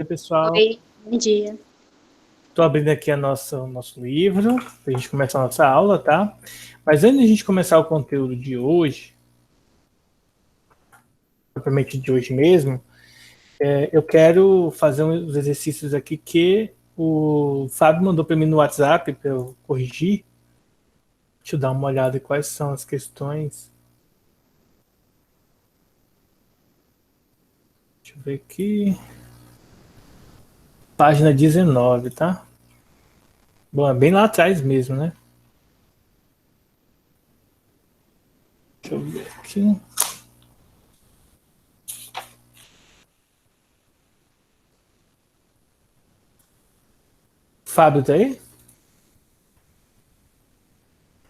Oi, pessoal. Oi, bom dia. Estou abrindo aqui o nosso livro, para a gente começar a nossa aula, tá? Mas antes de a gente começar o conteúdo de hoje, propriamente de hoje mesmo, eu quero fazer uns exercícios aqui que o Fábio mandou para mim no WhatsApp para eu corrigir. Deixa eu dar uma olhada em quais são as questões. Deixa eu ver aqui. Página 19, tá? Bom, é bem lá atrás mesmo, né? Deixa eu ver aqui. Fábio tá aí?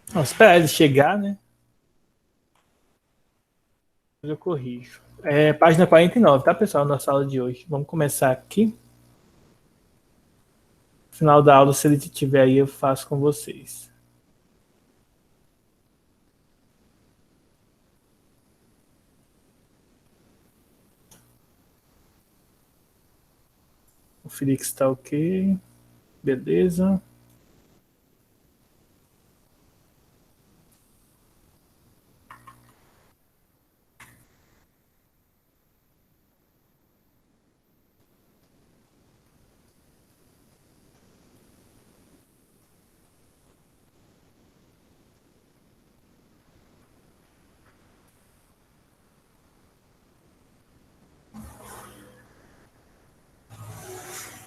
Vamos esperar ele chegar, né? Eu corrijo. Página 49, tá, pessoal? Nossa aula de hoje. Vamos começar aqui. No final da aula, se ele estiver aí, eu faço com vocês. O Felix está ok. Beleza.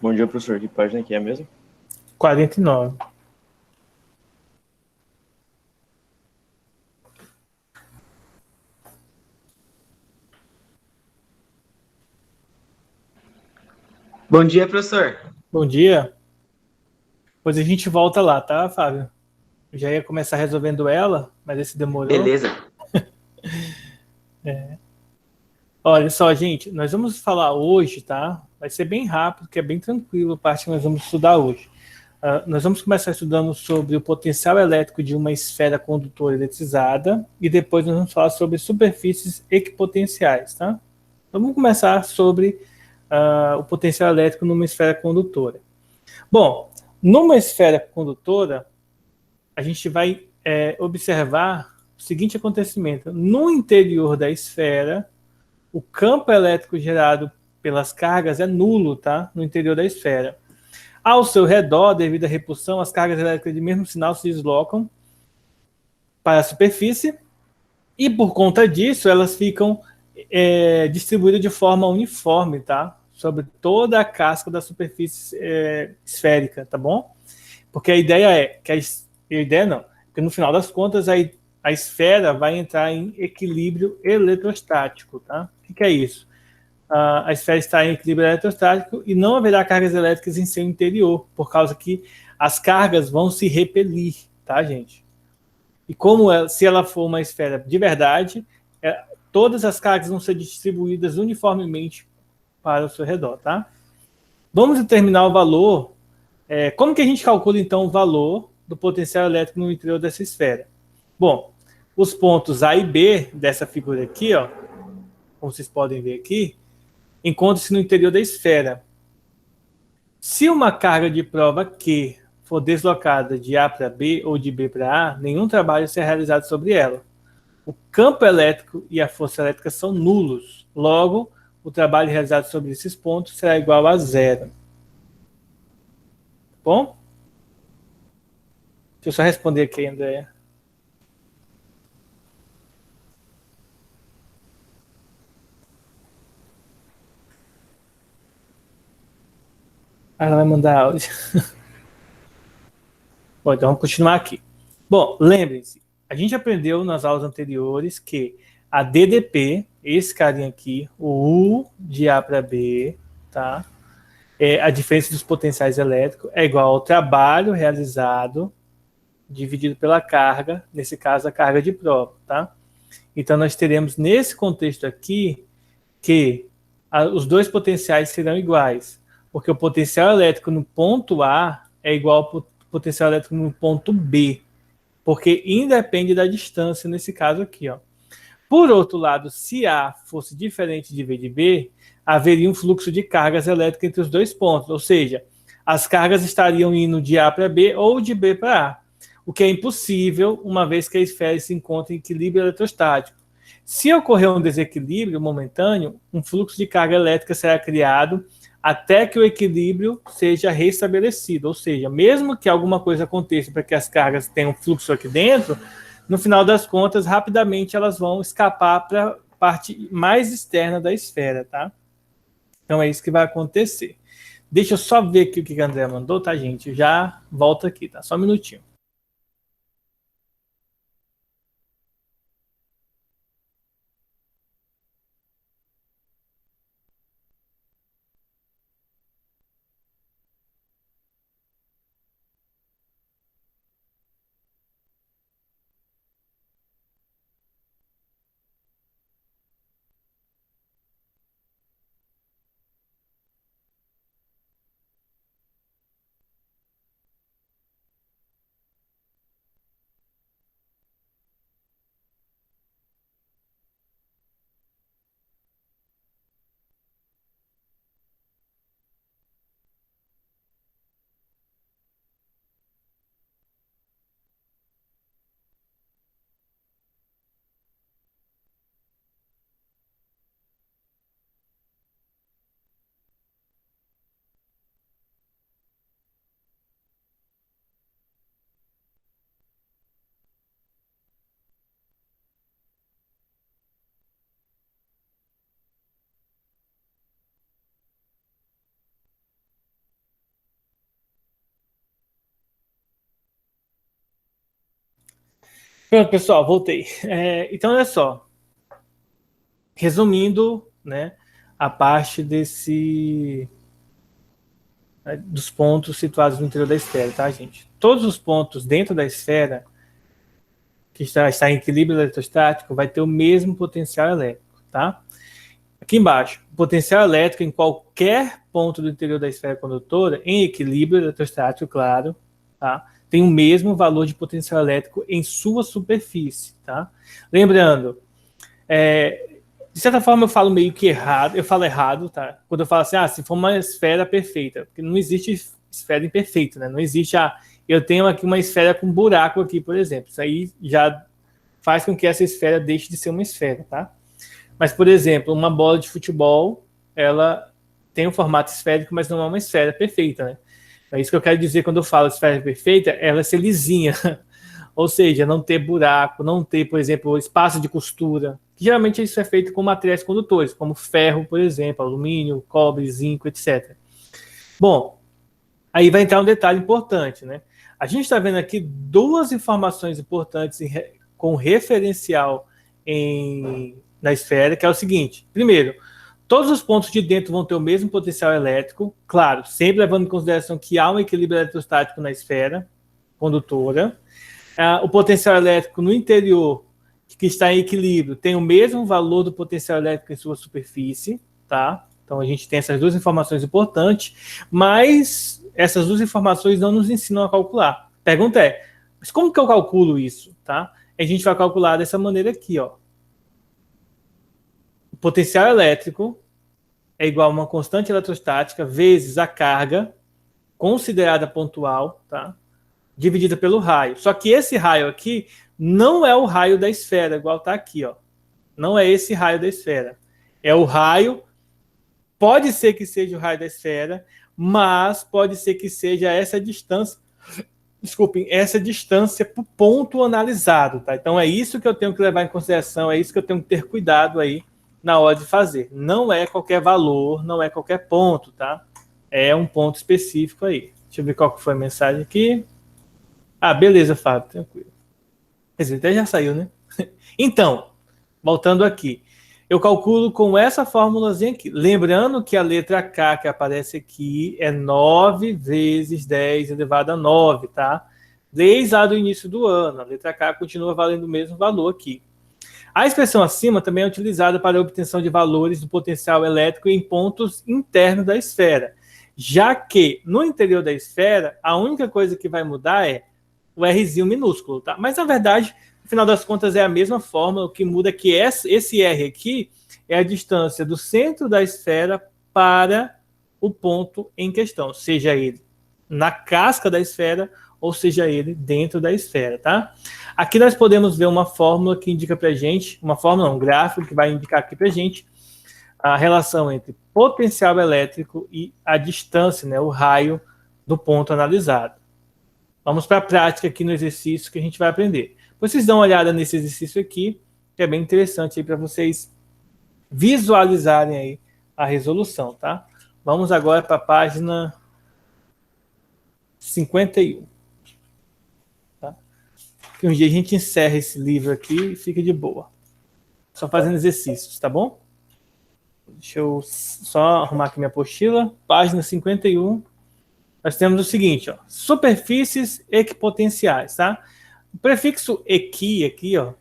Bom dia, professor. Que página que é mesmo? 49. Bom dia, professor. Bom dia. Depois a gente volta lá, tá, Fábio? Eu já ia começar resolvendo ela, mas esse demorou. Beleza. Olha só, gente, nós vamos falar hoje, tá? Vai ser bem rápido, que é bem tranquilo a parte que nós vamos estudar hoje. Nós vamos começar estudando sobre o potencial elétrico de uma esfera condutora eletrizada e depois nós vamos falar sobre superfícies equipotenciais, tá? Então vamos começar sobre o potencial elétrico numa esfera condutora. Bom, numa esfera condutora, a gente vai observar o seguinte acontecimento. No interior da esfera, o campo elétrico gerado pelas cargas é nulo, tá? No interior da esfera. Ao seu redor, devido à repulsão, as cargas elétricas de mesmo sinal se deslocam para a superfície e, por conta disso, elas ficam distribuídas de forma uniforme, tá? Sobre toda a casca da superfície esférica, tá bom? Porque a ideia é que porque no final das contas a esfera vai entrar em equilíbrio eletrostático, tá? O que é isso? A esfera está em equilíbrio eletrostático e não haverá cargas elétricas em seu interior, por causa que as cargas vão se repelir, tá, gente? E se ela for uma esfera de verdade, todas as cargas vão ser distribuídas uniformemente para o seu redor, tá? Vamos determinar o valor. Como que a gente calcula, então, o valor do potencial elétrico no interior dessa esfera? Bom, os pontos A e B dessa figura aqui, ó, como vocês podem ver aqui, encontra-se no interior da esfera. Se uma carga de prova Q for deslocada de A para B ou de B para A, nenhum trabalho será realizado sobre ela. O campo elétrico e a força elétrica são nulos. Logo, o trabalho realizado sobre esses pontos será igual a zero. Bom? Deixa eu só responder aqui, Andréia. Ela vai mandar áudio. Bom, então vamos continuar aqui. Bom, lembrem-se, a gente aprendeu nas aulas anteriores que a DDP, esse carinha aqui, o U de A para B, tá? A diferença dos potenciais elétricos é igual ao trabalho realizado dividido pela carga, nesse caso a carga de prova, tá? Então nós teremos nesse contexto aqui que os dois potenciais serão iguais, porque o potencial elétrico no ponto A é igual ao potencial elétrico no ponto B, porque independe da distância nesse caso aqui, ó. Por outro lado, se A fosse diferente de V de B, haveria um fluxo de cargas elétricas entre os dois pontos, ou seja, as cargas estariam indo de A para B ou de B para A, o que é impossível, uma vez que a esfera se encontra em equilíbrio eletrostático. Se ocorrer um desequilíbrio momentâneo, um fluxo de carga elétrica será criado até que o equilíbrio seja restabelecido, ou seja, mesmo que alguma coisa aconteça para que as cargas tenham fluxo aqui dentro, no final das contas, rapidamente elas vão escapar para a parte mais externa da esfera, tá? Então é isso que vai acontecer. Deixa eu só ver aqui o que a André mandou, tá, gente? Eu já volto aqui, tá? Só um minutinho. Pronto, pessoal, voltei. Então, olha só. Resumindo, né, a parte dos pontos situados no interior da esfera, tá, gente? Todos os pontos dentro da esfera que está em equilíbrio eletrostático vai ter o mesmo potencial elétrico, tá? Aqui embaixo, o potencial elétrico em qualquer ponto do interior da esfera condutora, em equilíbrio eletrostático, claro, tá? Tem o mesmo valor de potencial elétrico em sua superfície, tá? Lembrando, de certa forma eu falo meio que errado, eu falo errado, tá? Quando eu falo assim, se for uma esfera perfeita, porque não existe esfera imperfeita, né? Não existe, eu tenho aqui uma esfera com buraco aqui, por exemplo. Isso aí já faz com que essa esfera deixe de ser uma esfera, tá? Mas, por exemplo, uma bola de futebol, ela tem um formato esférico, mas não é uma esfera perfeita, né? É isso que eu quero dizer quando eu falo esfera perfeita, ela ser lisinha. Ou seja, não ter buraco, não ter, por exemplo, espaço de costura. Geralmente isso é feito com materiais condutores, como ferro, por exemplo, alumínio, cobre, zinco, etc. Bom, aí vai entrar um detalhe importante, né? A gente está vendo aqui duas informações importantes com referencial na esfera, que é o seguinte. Primeiro, todos os pontos de dentro vão ter o mesmo potencial elétrico, claro, sempre levando em consideração que há um equilíbrio eletrostático na esfera condutora. O potencial elétrico no interior, que está em equilíbrio, tem o mesmo valor do potencial elétrico em sua superfície, tá? Então a gente tem essas duas informações importantes, mas essas duas informações não nos ensinam a calcular. A pergunta é, mas como que eu calculo isso, tá? A gente vai calcular dessa maneira aqui, ó. O potencial elétrico é igual a uma constante eletrostática vezes a carga considerada pontual, tá? Dividida pelo raio. Só que esse raio aqui não é o raio da esfera, igual está aqui, ó. Não é esse raio da esfera. É o raio, pode ser que seja o raio da esfera, mas pode ser que seja essa distância, desculpem, essa distância para o ponto analisado, tá? Então é isso que eu tenho que levar em consideração, é isso que eu tenho que ter cuidado aí na hora de fazer. Não é qualquer valor, não é qualquer ponto, tá? É um ponto específico aí. Deixa eu ver qual que foi a mensagem aqui. Beleza, Fábio, tranquilo. Quer dizer, até já saiu, né? Então, voltando aqui. Eu calculo com essa fórmulazinha aqui. Lembrando que a letra K que aparece aqui é 9 vezes 10 elevado a 9, tá? Desde lá do início do ano. A letra K continua valendo o mesmo valor aqui. A expressão acima também é utilizada para a obtenção de valores do potencial elétrico em pontos internos da esfera. Já que no interior da esfera, a única coisa que vai mudar é o Rzinho minúsculo, tá? Mas, na verdade, no final das contas, é a mesma fórmula. O que muda é que esse R aqui é a distância do centro da esfera para o ponto em questão, seja ele na casca da esfera ou seja ele dentro da esfera, tá? Aqui nós podemos ver uma fórmula que indica para a gente, uma fórmula, um gráfico que vai indicar aqui para a gente a relação entre potencial elétrico e a distância, né, o raio do ponto analisado. Vamos para a prática aqui no exercício que a gente vai aprender. Vocês dão uma olhada nesse exercício aqui, que é bem interessante para vocês visualizarem aí a resolução, tá? Vamos agora para a página 51. Tá? Que um dia a gente encerra esse livro aqui e fica de boa. Só fazendo exercícios, tá bom? Deixa eu só arrumar aqui minha apostila. Página 51. Nós temos o seguinte, ó, superfícies equipotenciais, tá? O prefixo equi aqui, ó,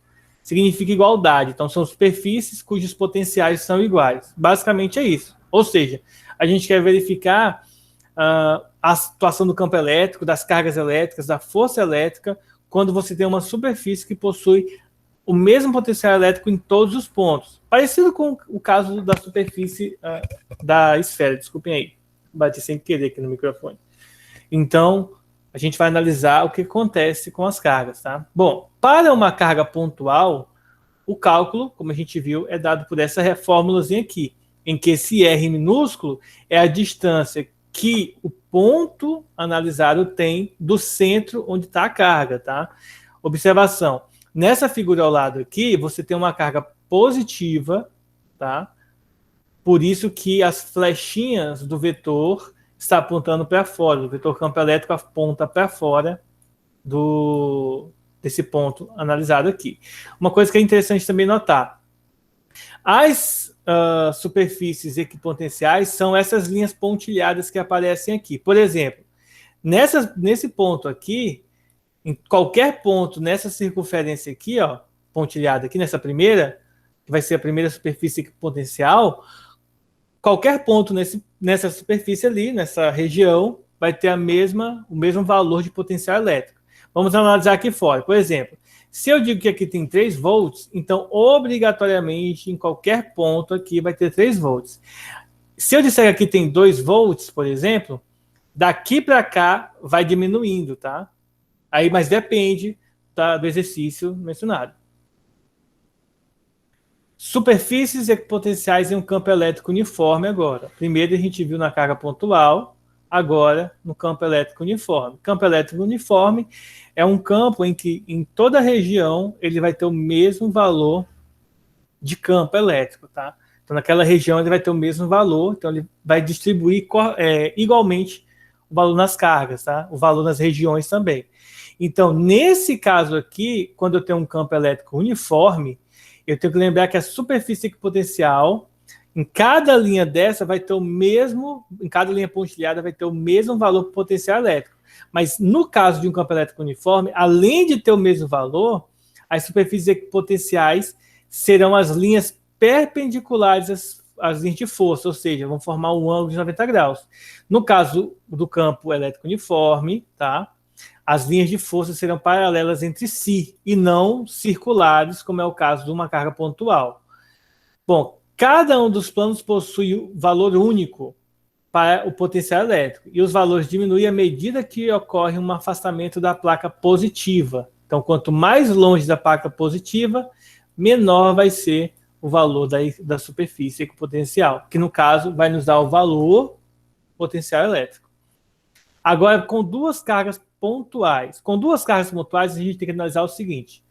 significa igualdade. Então, são superfícies cujos potenciais são iguais. Basicamente é isso. Ou seja, a gente quer verificar a situação do campo elétrico, das cargas elétricas, da força elétrica, quando você tem uma superfície que possui o mesmo potencial elétrico em todos os pontos. Parecido com o caso da superfície da esfera. Desculpem aí. Bati sem querer aqui no microfone. Então, a gente vai analisar o que acontece com as cargas, tá? Bom, para uma carga pontual, o cálculo, como a gente viu, é dado por essa fórmulazinha aqui, em que esse R minúsculo é a distância que o ponto analisado tem do centro onde está a carga, tá? Observação, nessa figura ao lado aqui, você tem uma carga positiva, tá? Por isso que as flechinhas do vetor está apontando para fora, o vetor campo elétrico aponta para fora desse ponto analisado aqui. Uma coisa que é interessante também notar, as superfícies equipotenciais são essas linhas pontilhadas que aparecem aqui. Por exemplo, nesse ponto aqui, em qualquer ponto nessa circunferência aqui, ó, pontilhada aqui, nessa primeira, que vai ser a primeira superfície equipotencial, qualquer ponto nessa superfície ali, nessa região, vai ter o mesmo valor de potencial elétrico. Vamos analisar aqui fora. Por exemplo, se eu digo que aqui tem 3 volts, então obrigatoriamente em qualquer ponto aqui vai ter 3 volts. Se eu disser que aqui tem 2 volts, por exemplo, daqui para cá vai diminuindo, tá? Aí, mas depende do exercício mencionado. Superfícies equipotenciais em um campo elétrico uniforme agora. Primeiro a gente viu na carga pontual, agora no campo elétrico uniforme. Campo elétrico uniforme é um campo em que em toda a região ele vai ter o mesmo valor de campo elétrico, tá? Então naquela região ele vai ter o mesmo valor, então ele vai distribuir igualmente o valor nas cargas, tá? O valor nas regiões também. Então nesse caso aqui, quando eu tenho um campo elétrico uniforme, eu tenho que lembrar que a superfície equipotencial, em cada linha dessa, vai ter o mesmo, em cada linha pontilhada, vai ter o mesmo valor potencial elétrico. Mas no caso de um campo elétrico uniforme, além de ter o mesmo valor, as superfícies equipotenciais serão as linhas perpendiculares às linhas de força, ou seja, vão formar um ângulo de 90 graus. No caso do campo elétrico uniforme, tá? As linhas de força serão paralelas entre si e não circulares, como é o caso de uma carga pontual. Bom, cada um dos planos possui valor único para o potencial elétrico e os valores diminuem à medida que ocorre um afastamento da placa positiva. Então, quanto mais longe da placa positiva, menor vai ser o valor da superfície equipotencial, que no caso vai nos dar o valor potencial elétrico. Agora, com duas cargas pontuais. Com duas cargas pontuais, a gente tem que analisar o seguinte: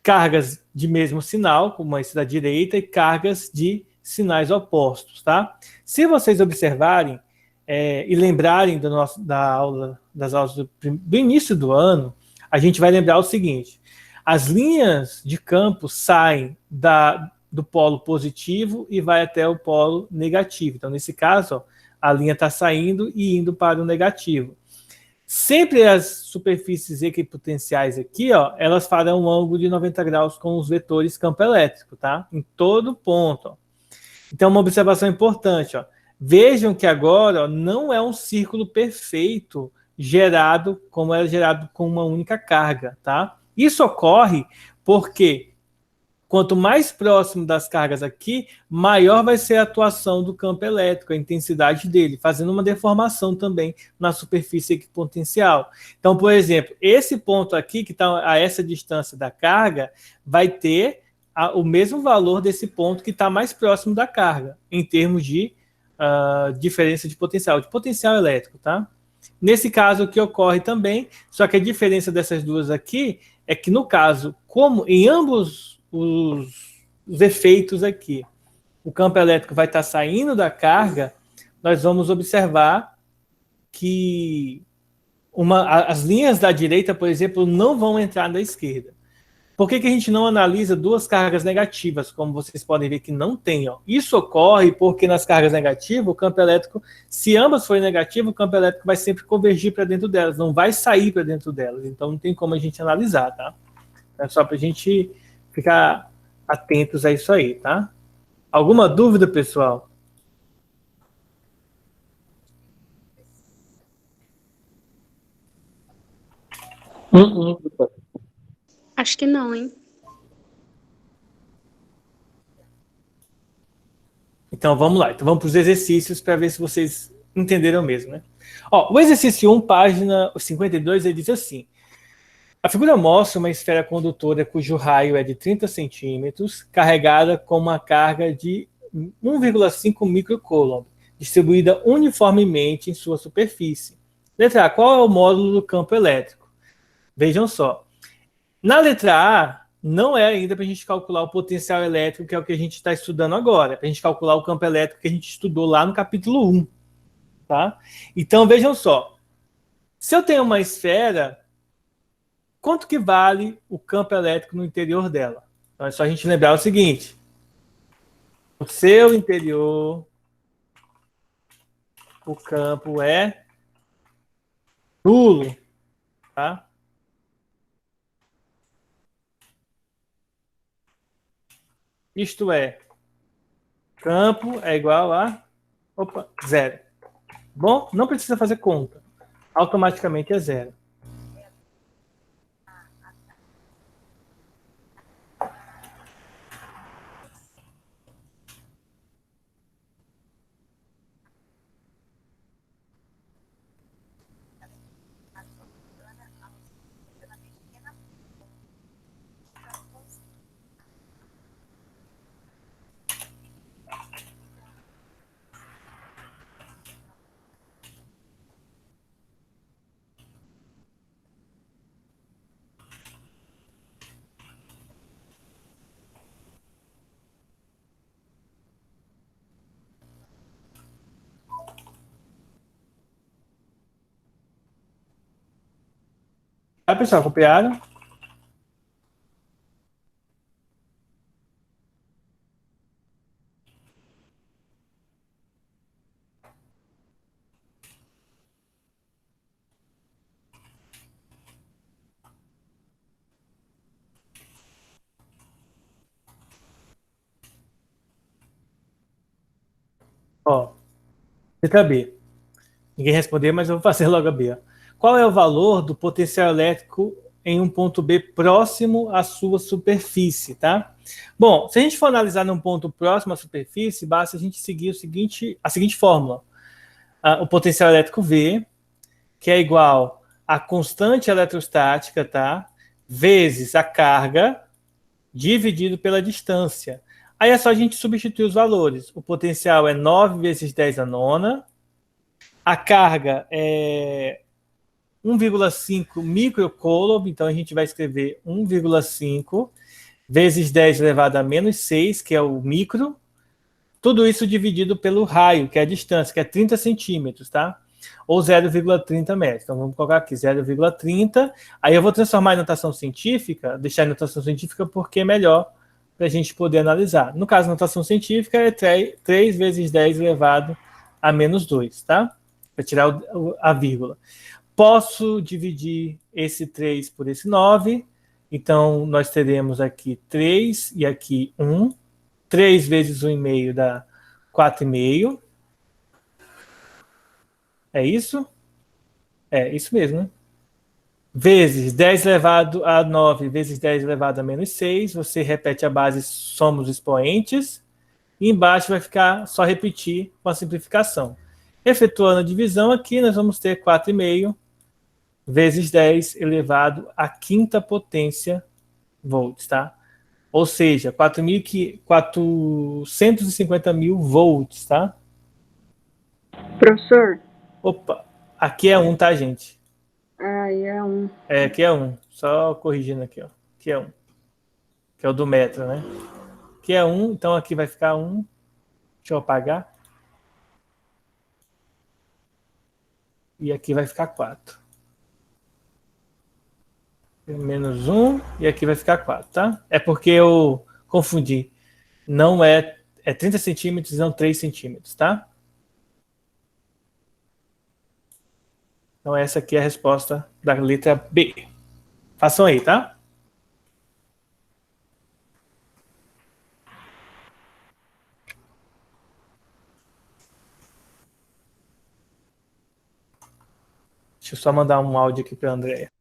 cargas de mesmo sinal, como esse da direita, e cargas de sinais opostos, tá? Se vocês observarem e lembrarem das aulas do início do ano, a gente vai lembrar o seguinte: as linhas de campo saem do polo positivo e vai até o polo negativo. Então, nesse caso, ó, a linha está saindo e indo para o negativo. Sempre as superfícies equipotenciais aqui, ó, elas farão um ângulo de 90 graus com os vetores campo elétrico, tá? Em todo ponto, ó. Então, uma observação importante, ó. Vejam que agora, ó, não é um círculo perfeito gerado como era gerado com uma única carga, tá? Isso ocorre porque quanto mais próximo das cargas aqui, maior vai ser a atuação do campo elétrico, a intensidade dele, fazendo uma deformação também na superfície equipotencial. Então, por exemplo, esse ponto aqui, que está a essa distância da carga, vai ter o mesmo valor desse ponto que está mais próximo da carga, em termos de diferença de potencial elétrico, tá? Nesse caso, o que ocorre também, só que a diferença dessas duas aqui é que, no caso, como em ambos os efeitos aqui, o campo elétrico vai estar saindo da carga, nós vamos observar que as linhas da direita, por exemplo, não vão entrar na esquerda. Por que a gente não analisa duas cargas negativas, como vocês podem ver que não tem? Ó? Isso ocorre porque nas cargas negativas, o campo elétrico, se ambas forem negativas, o campo elétrico vai sempre convergir para dentro delas, não vai sair para dentro delas. Então não tem como a gente analisar, tá? É só para a gente ficar atentos a isso aí, tá? Alguma dúvida, pessoal? Acho que não, hein? Então vamos lá. Então vamos para os exercícios para ver se vocês entenderam mesmo, né? Ó, o exercício 1, página 52, ele diz assim: a figura mostra uma esfera condutora cujo raio é de 30 centímetros, carregada com uma carga de 1,5 microcoulomb, distribuída uniformemente em sua superfície. Letra A, qual é o módulo do campo elétrico? Vejam só. Na letra A, não é ainda para a gente calcular o potencial elétrico, que é o que a gente está estudando agora, para a gente calcular o campo elétrico que a gente estudou lá no capítulo 1. Tá? Então, vejam só. Se eu tenho uma esfera, quanto que vale o campo elétrico no interior dela? Então, é só a gente lembrar o seguinte. No seu interior, o campo é nulo. Tá? Isto é, campo é igual a zero. Bom, não precisa fazer conta. Automaticamente é zero. Tá, pessoal? Copiaram? Ó, letra B. Ninguém respondeu, mas eu vou fazer logo a B. Ó. Qual é o valor do potencial elétrico em um ponto B próximo à sua superfície, tá? Bom, se a gente for analisar num ponto próximo à superfície, basta a gente seguir a seguinte fórmula. O potencial elétrico V, que é igual a constante eletrostática, tá? Vezes a carga, dividido pela distância. Aí é só a gente substituir os valores. O potencial é 9 vezes 10 a nona. A carga é 1,5 microcoulomb, então a gente vai escrever 1,5 vezes 10 elevado a menos 6, que é o micro. Tudo isso dividido pelo raio, que é a distância, que é 30 centímetros, tá? Ou 0,30 metros. Então vamos colocar aqui 0,30. Aí eu vou transformar em notação científica, deixar em notação científica porque é melhor para a gente poder analisar. No caso, notação científica é 3 vezes 10 elevado a menos 2, tá? Para tirar a vírgula. Posso dividir esse 3 por esse 9. Então, nós teremos aqui 3 e aqui 1. 3 vezes 1,5 dá 4,5. É isso? É isso mesmo, né? vezes 10 elevado a 9 vezes 10 elevado a menos 6. Você repete a base, soma os expoentes. E embaixo vai ficar só repetir com a simplificação. Efetuando a divisão aqui, nós vamos ter 4,5 vezes 10 elevado à quinta potência volts, tá? Ou seja, 450 mil volts, tá? Professor, Opa, aqui é 1, tá, gente? aí é um. É, aqui é 1. Só corrigindo aqui, ó. Aqui é 1. Que é o do metro, né? Aqui é 1, então aqui vai ficar 1. Deixa eu apagar. E aqui vai ficar 4. Menos 1 e aqui vai ficar 4, tá? É porque eu confundi. Não é 30 centímetros, não 3 centímetros, tá? Então essa aqui é a resposta da letra B. Façam aí, tá? Deixa eu só mandar um áudio aqui para a Andréia.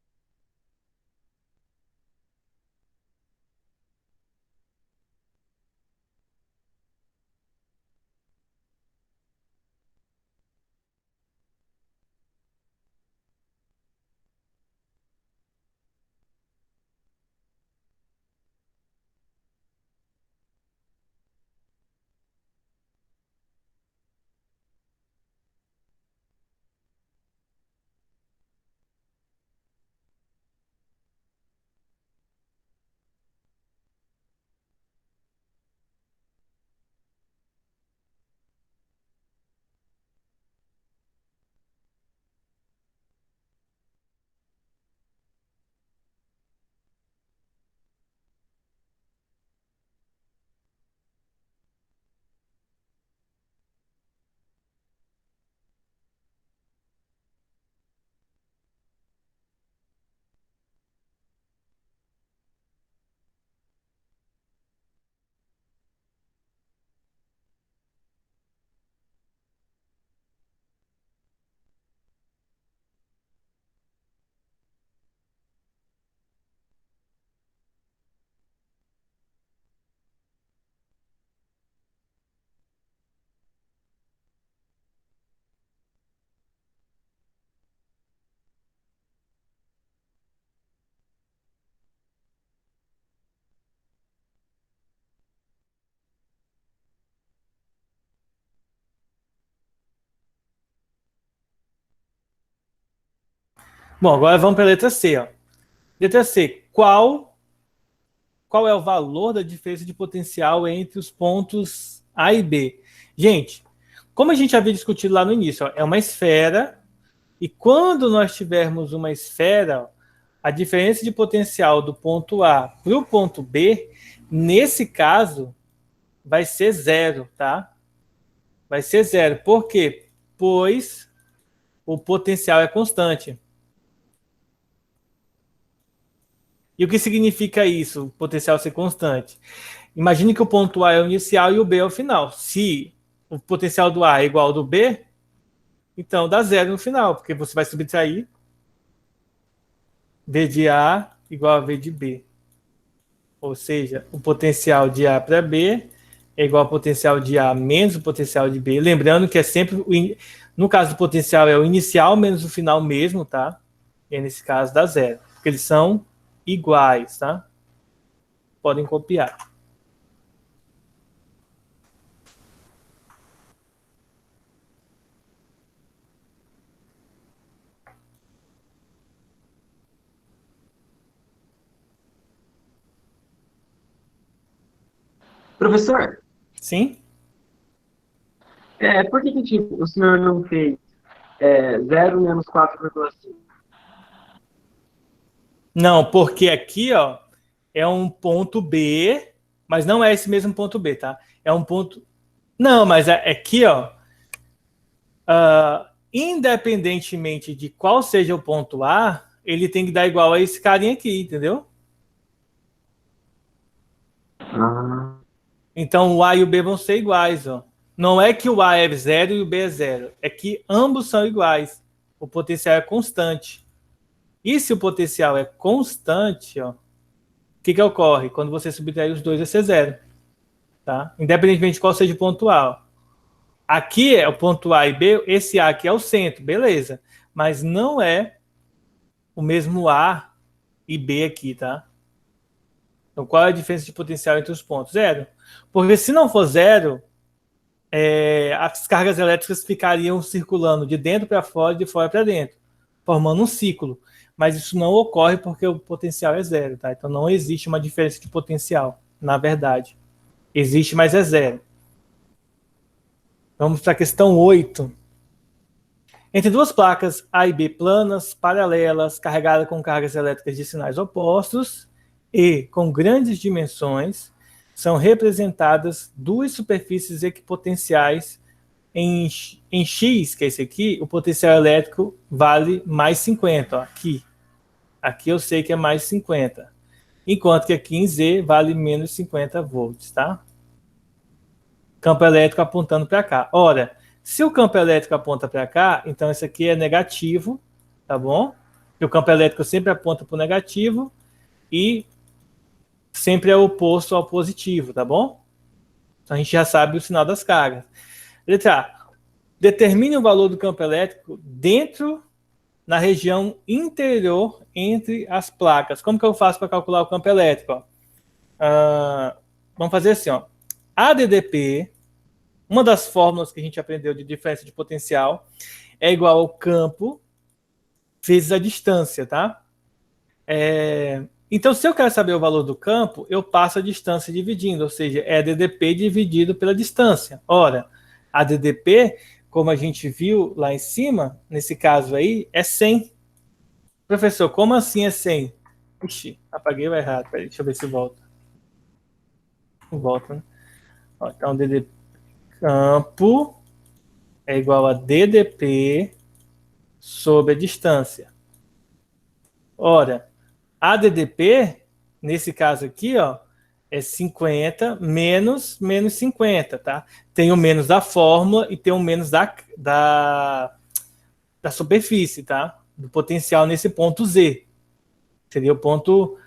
Bom, agora vamos para a letra C, ó. Letra C. Qual é o valor da diferença de potencial entre os pontos A e B? Gente, como a gente havia discutido lá no início, ó, é uma esfera, e quando nós tivermos uma esfera, ó, a diferença de potencial do ponto A para o ponto B, nesse caso, vai ser zero, tá? Vai ser zero. Por quê? Pois o potencial é constante. E o que significa isso, o potencial ser constante? Imagine que o ponto A é o inicial e o B é o final. Se o potencial do A é igual ao do B, então dá zero no final, porque você vai subtrair V de A igual a V de B. Ou seja, o potencial de A para B é igual ao potencial de A menos o potencial de B. Lembrando que é sempre, no caso do potencial, é o inicial menos o final mesmo, tá? E nesse caso dá zero, porque eles são iguais, tá? Podem copiar. Professor, Sim? por que tipo, o senhor não fez 0 menos 4,5? Não, porque aqui, ó, é um ponto B, mas não é esse mesmo ponto B, tá? É um ponto. Não, mas aqui, ó, independentemente de qual seja o ponto A, ele tem que dar igual a esse carinha aqui, entendeu? Ah, Então o A e o B vão ser iguais, ó. Não é que o A é zero e o B é zero, é que ambos são iguais. O potencial é constante. E se o potencial é constante, ó, o que ocorre? Quando você subtrair os dois, vai ser zero. Tá? Independentemente de qual seja o ponto A. Aqui é o ponto A e B, esse A aqui é o centro, beleza. Mas não é o mesmo A e B aqui, tá? Então, qual é a diferença de potencial entre os pontos? Zero. Porque se não for zero, as cargas elétricas ficariam circulando de dentro para fora e de fora para dentro, formando um ciclo. Mas isso não ocorre porque o potencial é zero, tá? Então não existe uma diferença de potencial, na verdade. Existe, mas é zero. Vamos para a questão 8. Entre duas placas A e B planas, paralelas, carregadas com cargas elétricas de sinais opostos e com grandes dimensões, são representadas duas superfícies equipotenciais em X, que é esse aqui, o potencial elétrico vale mais 50. Ó, aqui eu sei que é mais 50. Enquanto que aqui em Z vale menos 50 volts, tá? Campo elétrico apontando para cá. Ora, se o campo elétrico aponta para cá, então isso aqui é negativo, tá bom? E o campo elétrico sempre aponta para o negativo e sempre é oposto ao positivo, tá bom? Então a gente já sabe o sinal das cargas. Letra A. Determine o valor do campo elétrico dentro na região interior entre as placas. Como que eu faço para calcular o campo elétrico? Vamos fazer assim, ó. ADDP, uma das fórmulas que a gente aprendeu de diferença de potencial, é igual ao campo vezes a distância, tá? Então, se eu quero saber o valor do campo, eu passo a distância dividindo, ou seja, é ADDP dividido pela distância. Ora, ADDP, como a gente viu lá em cima, nesse caso aí, é 100. Professor, como assim é 100? Ixi, apaguei o errado. Peraí, deixa eu ver se volta. Volta, né? Ó, então, DDP campo é igual a DDP sobre a distância. Ora, ADDP, nesse caso aqui, ó, é 50 menos 50, tá? Tem o menos da fórmula e tem o menos da superfície, tá? Do potencial nesse ponto Z. Seria o ponto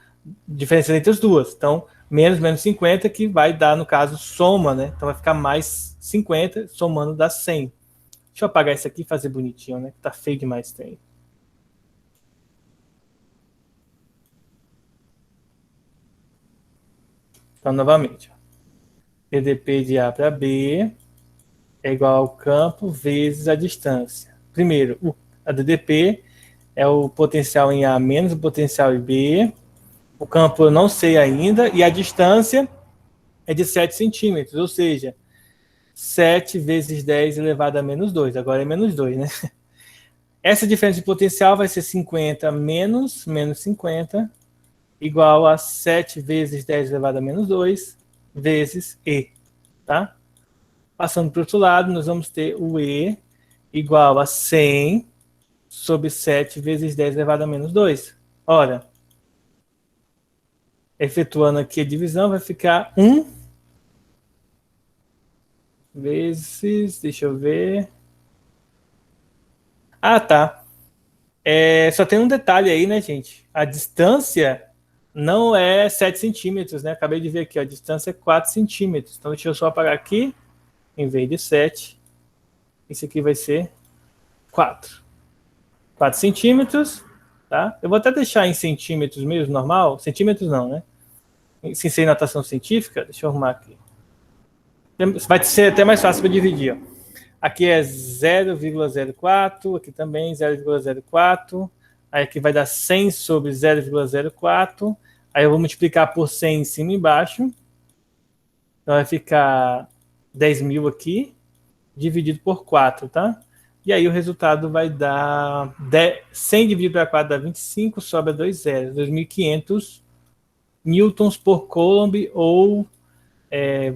diferencial entre as duas. Então, menos 50, que vai dar, no caso, soma, né? Então vai ficar mais 50, somando dá 100. Deixa eu apagar isso aqui e fazer bonitinho, né? Tá feio demais isso aí. Então, novamente, PDP de A para B é igual ao campo vezes a distância. Primeiro, a DDP é o potencial em A menos o potencial em B. O campo eu não sei ainda. E a distância é de 7 centímetros, ou seja, 7 vezes 10 elevado a menos 2. Agora é menos 2, né? Essa diferença de potencial vai ser 50 menos 50 igual a 7 vezes 10 elevado a menos 2 vezes E, tá? Passando para o outro lado, nós vamos ter o E igual a 100 sobre 7 vezes 10 elevado a menos 2. Ora, efetuando aqui a divisão, vai ficar 1 vezes, deixa eu ver. Ah, tá. Só tem um detalhe aí, né, gente? A distância não é 7 centímetros, né? Acabei de ver aqui, a distância é 4 centímetros. Então, deixa eu só apagar aqui, em vez de 7. Isso aqui vai ser 4. 4 centímetros, tá? Eu vou até deixar em centímetros mesmo, normal. Centímetros não, né? Sem ser notação científica, deixa eu arrumar aqui. Vai ser até mais fácil para dividir, ó. Aqui é 0,04, aqui também 0,04. Aí aqui vai dar 100 sobre 0,04. Aí eu vou multiplicar por 100 em cima e embaixo. Então vai ficar 10.000 aqui, dividido por 4, tá? E aí o resultado vai dar 100 dividido por 4 dá 25, sobra 2 zeros. 2.500 newtons por coulomb ou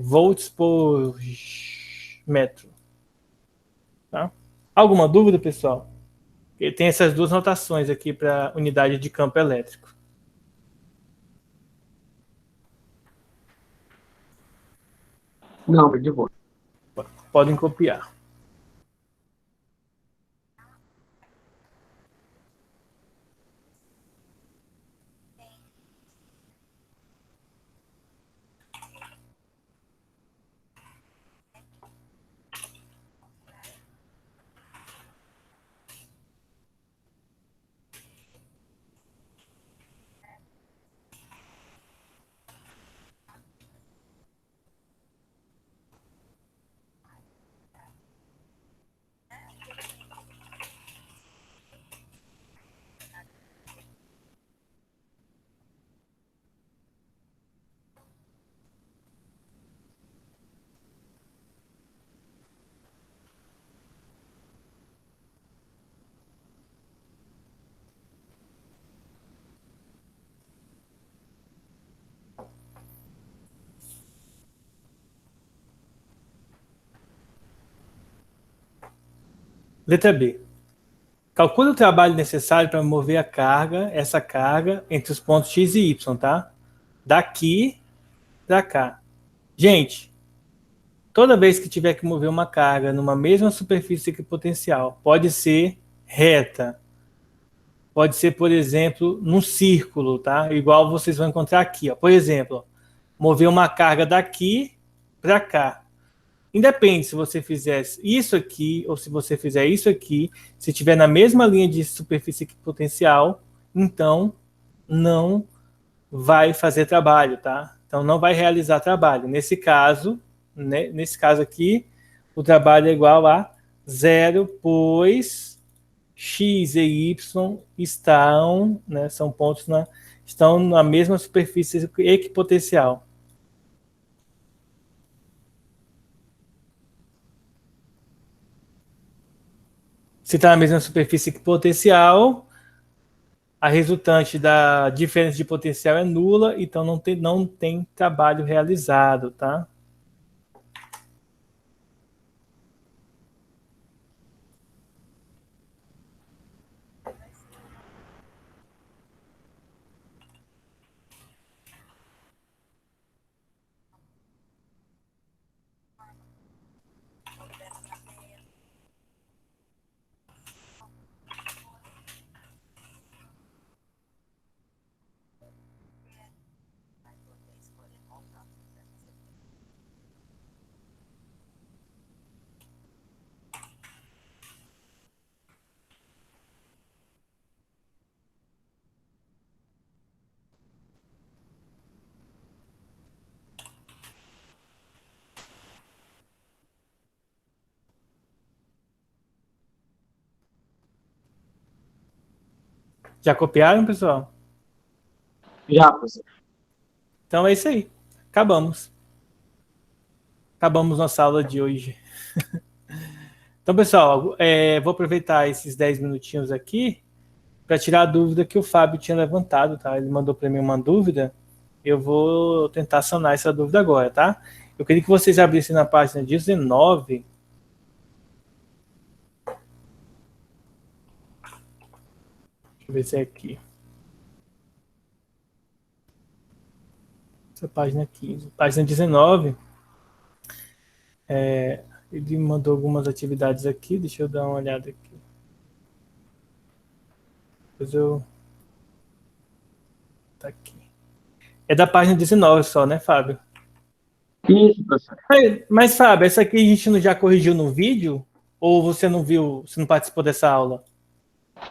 volts por metro. Tá? Alguma dúvida, pessoal? Tem essas duas notações aqui para unidade de campo elétrico. Não, de boa. Podem copiar. Letra B. Calcule o trabalho necessário para mover essa carga, entre os pontos X e Y, tá? Daqui para cá. Gente, toda vez que tiver que mover uma carga numa mesma superfície equipotencial, pode ser reta, pode ser, por exemplo, num círculo, tá? Igual vocês vão encontrar aqui, ó. Por exemplo, mover uma carga daqui para cá. Independe se você fizer isso aqui ou se você fizer isso aqui, se estiver na mesma linha de superfície equipotencial, então não vai fazer trabalho, tá? Então não vai realizar trabalho. Nesse caso, né, nesse caso aqui, o trabalho é igual a zero, pois X e Y estão, né, são pontos estão na mesma superfície equipotencial. Se está na mesma superfície equipotencial, a resultante da diferença de potencial é nula, então não tem trabalho realizado, tá? Já copiaram, pessoal? Já, professor. Então é isso aí. Acabamos. Acabamos nossa aula de hoje. Então, pessoal, vou aproveitar esses 10 minutinhos aqui para tirar a dúvida que o Fábio tinha levantado, tá? Ele mandou para mim uma dúvida. Eu vou tentar sanar essa dúvida agora, tá? Eu queria que vocês abrissem na página 19. Deixa eu ver se é aqui. Essa página 15. Página 19. Ele mandou algumas atividades aqui. Deixa eu dar uma olhada aqui. Depois eu... Tá aqui. É da página 19 só, né, Fábio? Isso, professor. Mas, Fábio, essa aqui a gente já corrigiu no vídeo? Ou você não viu, você não participou dessa aula?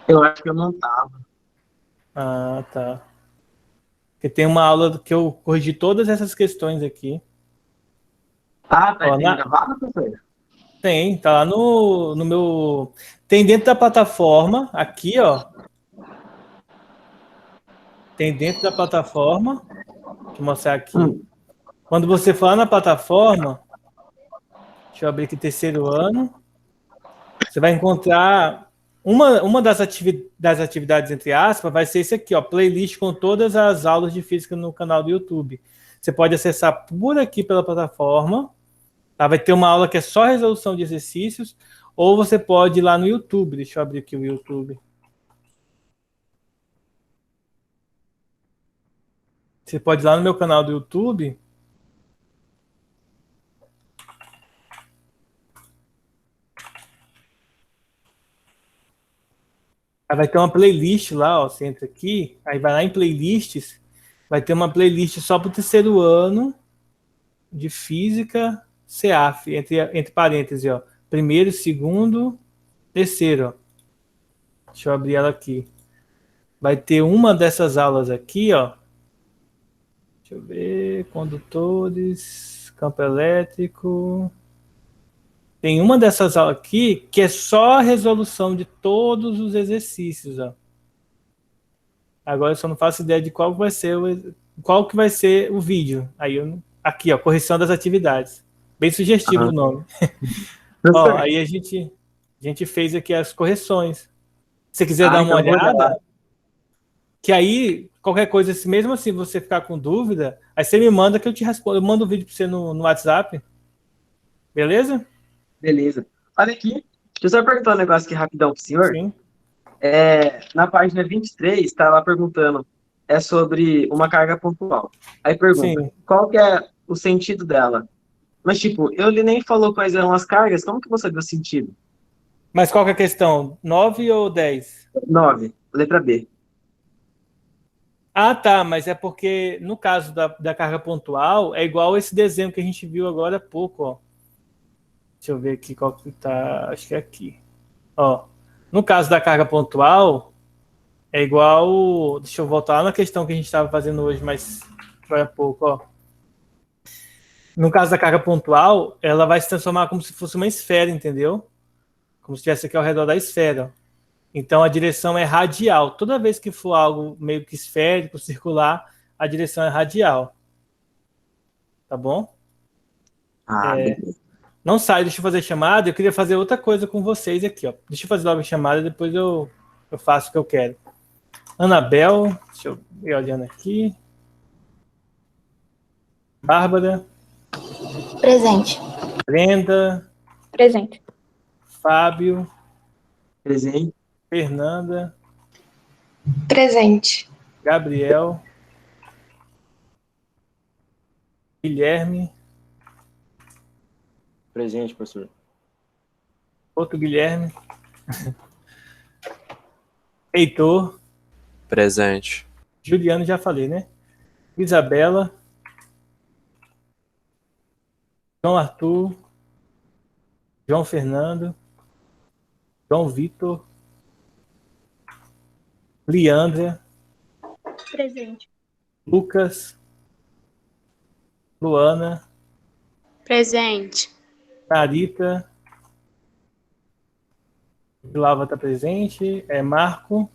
Eu acho que eu não estava. Ah, tá. Porque tem uma aula que eu corrigi todas essas questões aqui. Tá Ó, gravado, professor? Tem, tá lá no meu... Tem dentro da plataforma, aqui, ó. Tem dentro da plataforma. Deixa eu mostrar aqui. Quando você for lá na plataforma, deixa eu abrir aqui terceiro ano, você vai encontrar uma das atividades, entre aspas, vai ser esse aqui, ó, playlist com todas as aulas de física no canal do YouTube. Você pode acessar por aqui pela plataforma, tá? Vai ter uma aula que é só resolução de exercícios, ou você pode ir lá no YouTube. Deixa eu abrir aqui o YouTube. Você pode ir lá no meu canal do YouTube. Aí vai ter uma playlist lá, ó. Você entra aqui, aí vai lá em playlists, vai ter uma playlist só para o terceiro ano de física CEAF, entre parênteses, ó. Primeiro, segundo, terceiro, ó. Deixa eu abrir ela aqui. Vai ter uma dessas aulas aqui, ó. Deixa eu ver, condutores, campo elétrico. Tem uma dessas aulas aqui que é só a resolução de todos os exercícios, ó. Agora eu só não faço ideia de qual que vai ser o vídeo. Aqui, ó, correção das atividades. Bem sugestivo o nome. Ó, aí a gente fez aqui as correções. Se você quiser dar uma olhada, que aí, qualquer coisa, mesmo assim você ficar com dúvida, aí você me manda que eu te respondo. Eu mando o vídeo para você no WhatsApp. Beleza? Beleza. Olha aqui, eu só perguntar um negócio aqui rapidão pro senhor. Sim. Na página 23, está lá perguntando, é sobre uma carga pontual. Aí pergunta, Sim. qual que é o sentido dela? Mas, tipo, ele nem falou quais eram as cargas, como que eu vou saber o sentido? Mas qual que é a questão? 9 ou 10? 9, letra B. Ah, tá, mas é porque no caso da carga pontual é igual esse desenho que a gente viu agora há pouco, ó. Deixa eu ver aqui qual que tá, acho que é aqui. Ó, no caso da carga pontual é igual, deixa eu voltar lá na questão que a gente estava fazendo hoje, mas foi há pouco, ó. No caso da carga pontual, ela vai se transformar como se fosse uma esfera, entendeu? Como se estivesse aqui ao redor da esfera. Então a direção é radial. Toda vez que for algo meio que esférico, circular, a direção é radial. Tá bom? Ah, beleza. Não sai, deixa eu fazer chamada. Eu queria fazer outra coisa com vocês aqui, ó. Deixa eu fazer logo a chamada, depois eu faço o que eu quero. Anabel, deixa eu ir olhando aqui. Bárbara, Presente. Brenda, Presente. Fábio, Presente. Fernanda, Presente. Gabriel, Guilherme, Presente, professor. outro Guilherme, Heitor, Presente. Juliano, já falei, né? Isabela, João Arthur, João Fernando, João Vitor, Leandra, Presente. Lucas, Luana, Presente. Narita, Vilava está presente, Marco,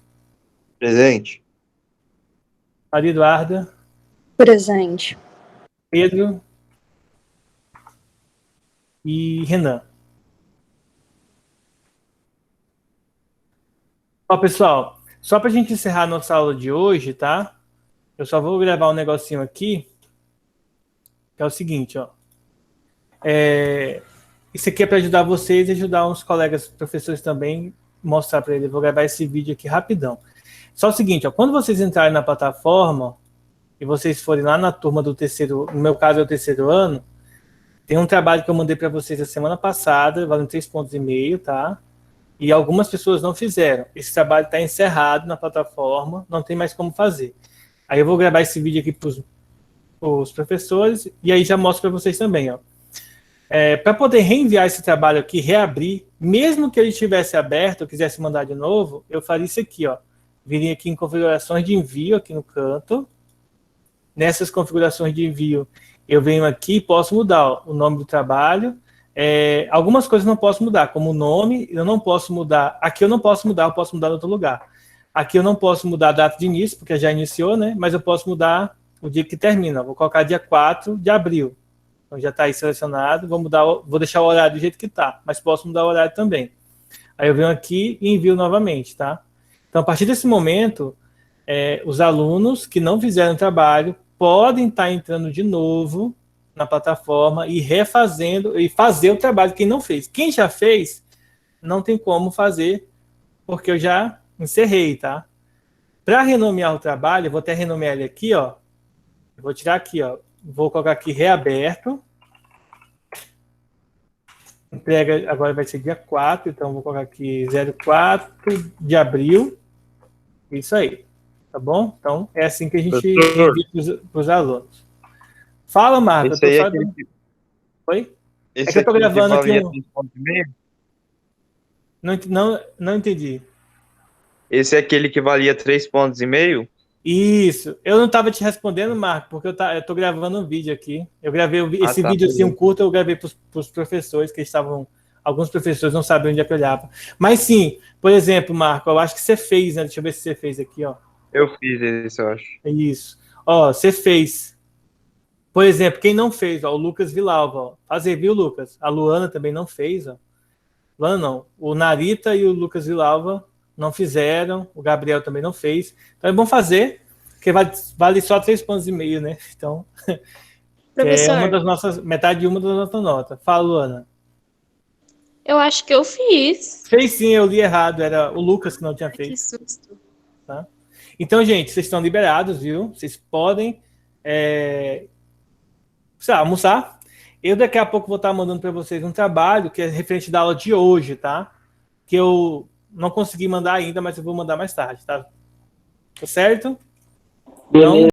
Presente. Maria Eduarda, Presente. Pedro e Renan. Ó, pessoal, só para a gente encerrar a nossa aula de hoje, tá? Eu só vou gravar um negocinho aqui, que é o seguinte, ó. Isso aqui é para ajudar vocês e ajudar uns colegas professores também, mostrar para eles. Eu vou gravar esse vídeo aqui rapidão. Só o seguinte, ó, quando vocês entrarem na plataforma e vocês forem lá na turma do terceiro, no meu caso é o terceiro ano, tem um trabalho que eu mandei para vocês a semana passada, valendo 3,5 pontos, tá? E algumas pessoas não fizeram. Esse trabalho está encerrado na plataforma, não tem mais como fazer. Aí eu vou gravar esse vídeo aqui para os professores e aí já mostro para vocês também, ó. Para poder reenviar esse trabalho aqui, reabrir, mesmo que ele estivesse aberto, eu quisesse mandar de novo, eu faria isso aqui, ó. Viria aqui em configurações de envio, aqui no canto. Nessas configurações de envio, eu venho aqui e posso mudar, ó, o nome do trabalho. Algumas coisas não posso mudar, como o nome, eu não posso mudar. Aqui eu não posso mudar, eu posso mudar em outro lugar. Aqui eu não posso mudar a data de início, porque já iniciou, né? Mas eu posso mudar o dia que termina. Vou colocar dia 4 de abril. Então já está aí selecionado. Vou deixar o horário do jeito que está, mas posso mudar o horário também. Aí eu venho aqui e envio novamente, tá? Então, a partir desse momento, os alunos que não fizeram o trabalho podem estar entrando de novo na plataforma e refazendo e fazer o trabalho quem não fez. Quem já fez, não tem como fazer, porque eu já encerrei, tá? Para renomear o trabalho, eu vou até renomear ele aqui, ó. Eu vou tirar aqui, ó. Vou colocar aqui reaberto. Entrega agora vai ser dia 4, então vou colocar aqui 04 de abril. Isso aí, tá bom? Então é assim que a gente envia para os alunos. Fala, Marco. Esse aí é Oi? Esse que eu tô gravando aqui. Não entendi. Esse é aquele que valia 3,5 pontos? Isso. Eu não estava te respondendo, Marco, porque eu tô gravando um vídeo aqui. Eu gravei esse vídeo assim, um curto, eu gravei para os professores que estavam. Alguns professores não sabiam onde é que eu olhava. Mas sim, por exemplo, Marco, eu acho que você fez, né? Deixa eu ver se você fez aqui, ó. Eu fiz esse, eu acho. Isso. Ó, você fez. Por exemplo, quem não fez, ó, o Lucas Vilalva, ó. Fazer, viu, Lucas? A Luana também não fez, ó. Luana não. O Narita e o Lucas Vilalva não fizeram, o Gabriel também não fez. Então é bom fazer, porque vale só 3,5 pontos, né? Então, Professor, metade de uma das nossas notas. Fala, Luana. Eu acho que eu fiz. Fez sim, eu li errado. Era o Lucas que não tinha feito. Que susto. Tá? Então, gente, vocês estão liberados, viu? Vocês podem sei lá, almoçar. Eu daqui a pouco vou estar mandando para vocês um trabalho que é referente da aula de hoje, tá? Que eu não consegui mandar ainda, mas eu vou mandar mais tarde, tá? Tá certo? Então,